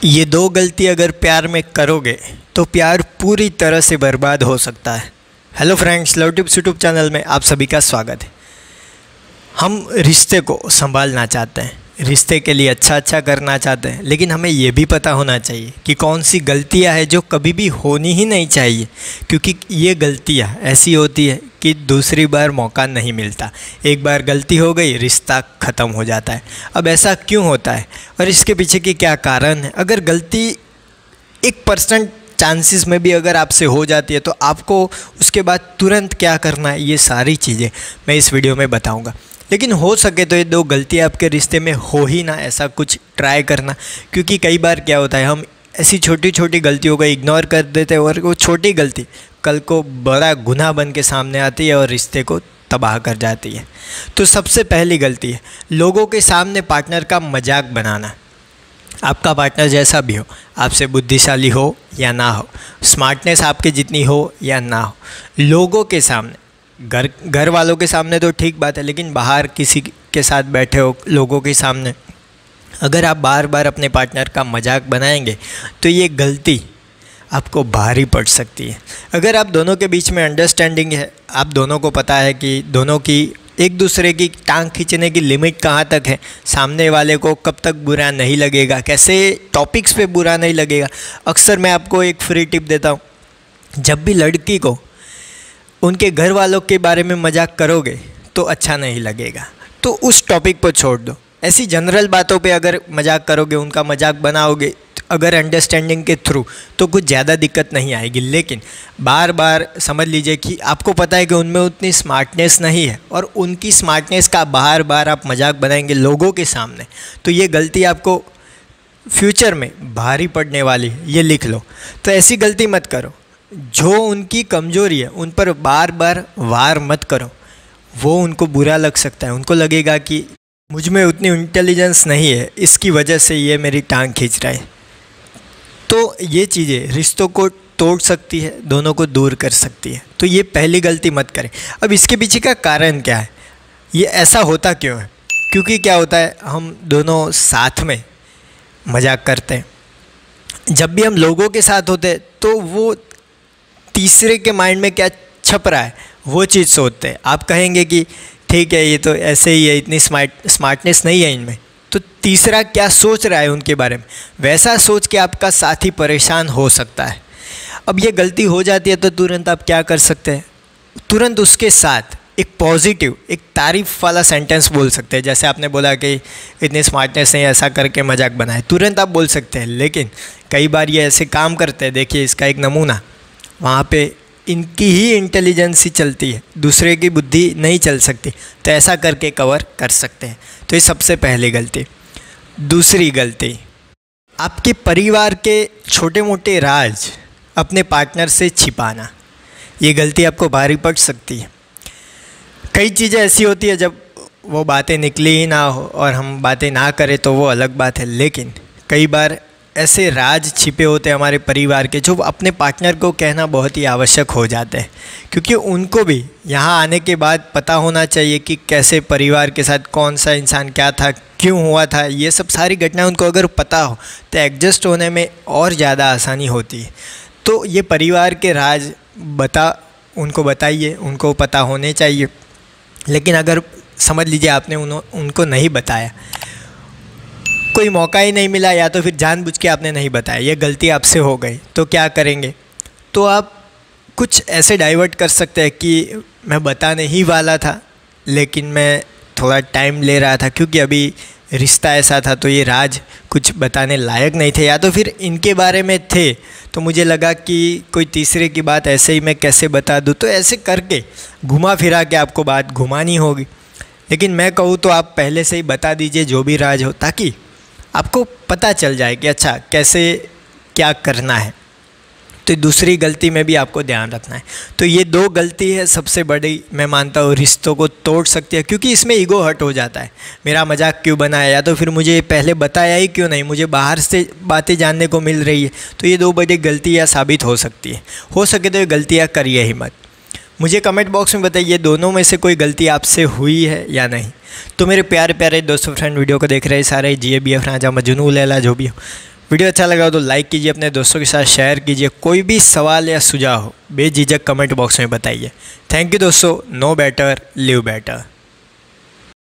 ये दो गलती अगर प्यार में करोगे तो प्यार पूरी तरह से बर्बाद हो सकता है। Hello friends, love tips YouTube channel में आप सभी का स्वागत है। हम रिश्ते को संभालना चाहते हैं, रिश्ते के लिए अच्छा करना चाहते हैं, लेकिन हमें ये भी पता होना चाहिए कि कौन सी गलतियां हैं जो कभी भी होनी ही नहीं चाहिए, क्योंकि ये गलतियां ऐसी होती है कि दूसरी बार मौका नहीं मिलता। एक बार गलती हो गई, रिश्ता ख़त्म हो जाता है। अब ऐसा क्यों होता है और इसके पीछे की क्या कारण है? अगर गलती 1% चांसेस में भी अगर आपसे हो जाती है तो आपको उसके बाद तुरंत क्या करना है, ये सारी चीज़ें मैं इस वीडियो में बताऊंगा। लेकिन हो सके तो ये दो गलतियाँ आपके रिश्ते में हो ही ना, ऐसा कुछ ट्राई करना। क्योंकि कई बार क्या होता है, हम ऐसी छोटी छोटी गलतियों को इग्नोर कर देते हैं और वो छोटी गलती कल को बड़ा गुनाह बन के सामने आती है और रिश्ते को तबाह कर जाती है। तो सबसे पहली गलती है लोगों के सामने पार्टनर का मजाक बनाना। आपका पार्टनर जैसा भी हो, आपसे बुद्धिशाली हो या ना हो, स्मार्टनेस आपके जितनी हो या ना हो, लोगों के सामने, घर वालों के सामने तो ठीक बात है, लेकिन बाहर किसी के साथ बैठे हो लोगों के सामने अगर आप बार बार अपने पार्टनर का मजाक बनाएंगे तो ये गलती आपको भारी पड़ सकती है। अगर आप दोनों के बीच में अंडरस्टैंडिंग है, आप दोनों को पता है कि दोनों की एक दूसरे की टांग खींचने की लिमिट कहाँ तक है, सामने वाले को कब तक बुरा नहीं लगेगा, कैसे टॉपिक्स पे बुरा नहीं लगेगा। अक्सर मैं आपको एक फ्री टिप देता हूँ, जब भी लड़की को उनके घर वालों के बारे में मजाक करोगे तो अच्छा नहीं लगेगा, तो उस टॉपिक पर छोड़ दो। ऐसी जनरल बातों पे अगर मजाक करोगे, उनका मजाक बनाओगे अगर अंडरस्टैंडिंग के थ्रू, तो कुछ ज़्यादा दिक्कत नहीं आएगी। लेकिन बार बार समझ लीजिए कि आपको पता है कि उनमें उतनी स्मार्टनेस नहीं है और उनकी स्मार्टनेस का बार बार आप मजाक बनाएंगे लोगों के सामने, तो ये गलती आपको फ्यूचर में भारी पड़ने वाली है, ये लिख लो। तो ऐसी गलती मत करो। जो उनकी कमज़ोरी है उन पर बार बार वार मत करो, वो उनको बुरा लग सकता है। उनको लगेगा कि मुझ में उतनी इंटेलिजेंस नहीं है, इसकी वजह से ये मेरी टांग खींच रहा है। तो ये चीज़ें रिश्तों को तोड़ सकती है, दोनों को दूर कर सकती है। तो ये पहली गलती मत करें। अब इसके पीछे का कारण क्या है, ये ऐसा होता क्यों है? क्योंकि क्या होता है, हम दोनों साथ में मजाक करते हैं। जब भी हम लोगों के साथ होते हैं तो वो तीसरे के माइंड में क्या छप रहा है वो चीज़ सोचते हैं। आप कहेंगे कि ठीक है, ये तो ऐसे ही है, इतनी स्मार्टनेस नहीं है इनमें, तो तीसरा क्या सोच रहा है उनके बारे में, वैसा सोच के आपका साथी परेशान हो सकता है। अब ये गलती हो जाती है तो तुरंत आप क्या कर सकते हैं, तुरंत उसके साथ एक पॉजिटिव, एक तारीफ़ वाला सेंटेंस बोल सकते हैं। जैसे आपने बोला कि इतनी स्मार्टनेस नहीं, ऐसा करके मजाक बनाए, तुरंत आप बोल सकते हैं। लेकिन कई बार ये ऐसे काम करते हैं, देखिए इसका एक नमूना, वहाँ पे इनकी ही इंटेलिजेंस ही चलती है, दूसरे की बुद्धि नहीं चल सकती, तो ऐसा करके कवर कर सकते हैं। तो ये सबसे पहली गलती। दूसरी गलती, आपके परिवार के छोटे मोटे राज अपने पार्टनर से छिपाना। ये गलती आपको भारी पड़ सकती है। कई चीज़ें ऐसी होती है जब वो बातें निकली ही ना हो और हम बातें ना करें तो वो अलग बात है, लेकिन कई बार ऐसे राज छिपे होते हैं हमारे परिवार के, जो अपने पार्टनर को कहना बहुत ही आवश्यक हो जाते हैं। क्योंकि उनको भी यहाँ आने के बाद पता होना चाहिए कि कैसे परिवार के साथ कौन सा इंसान क्या था, क्यों हुआ था, ये सब सारी घटनाएं उनको अगर पता हो तो एडजस्ट होने में और ज़्यादा आसानी होती है। तो ये परिवार के राज उनको बताइए, उनको पता होने चाहिए। लेकिन अगर समझ लीजिए आपने उनको नहीं बताया, कोई मौका ही नहीं मिला, या तो फिर जानबूझ के आपने नहीं बताया, ये गलती आपसे हो गई, तो क्या करेंगे? तो आप कुछ ऐसे डाइवर्ट कर सकते हैं कि मैं बताने ही वाला था लेकिन मैं थोड़ा टाइम ले रहा था, क्योंकि अभी रिश्ता ऐसा था तो ये राज कुछ बताने लायक नहीं थे, या तो फिर इनके बारे में थे तो मुझे लगा कि कोई तीसरे की बात ऐसे ही मैं कैसे बता दूँ। तो ऐसे करके घुमा फिरा के आपको बात घुमानी होगी। लेकिन मैं कहूँ तो आप पहले से ही बता दीजिए जो भी राज हो, ताकि आपको पता चल जाए कि अच्छा कैसे क्या करना है। तो दूसरी गलती में भी आपको ध्यान रखना है। तो ये दो गलती है सबसे बड़ी, मैं मानता हूँ रिश्तों को तोड़ सकती है, क्योंकि इसमें ईगो हर्ट हो जाता है। मेरा मजाक क्यों बनाया, या तो फिर मुझे पहले बताया ही क्यों नहीं, मुझे बाहर से बातें जानने को मिल रही है। तो ये दो बड़ी गलतियाँ साबित हो सकती है। हो सके तो ये गलतियाँ करिए ही मत। मुझे कमेंट बॉक्स में बताइए दोनों में से कोई गलती आपसे हुई है या नहीं। तो मेरे प्यारे प्यारे दोस्तों, फ्रेंड, वीडियो को देख रहे सारे GABF राजा मजनू लैला जो भी हो, वीडियो अच्छा लगा हो तो लाइक कीजिए, अपने दोस्तों के साथ शेयर कीजिए। कोई भी सवाल या सुझाव हो बेझिझक कमेंट बॉक्स में बताइए। थैंक यू दोस्तों। No better live better.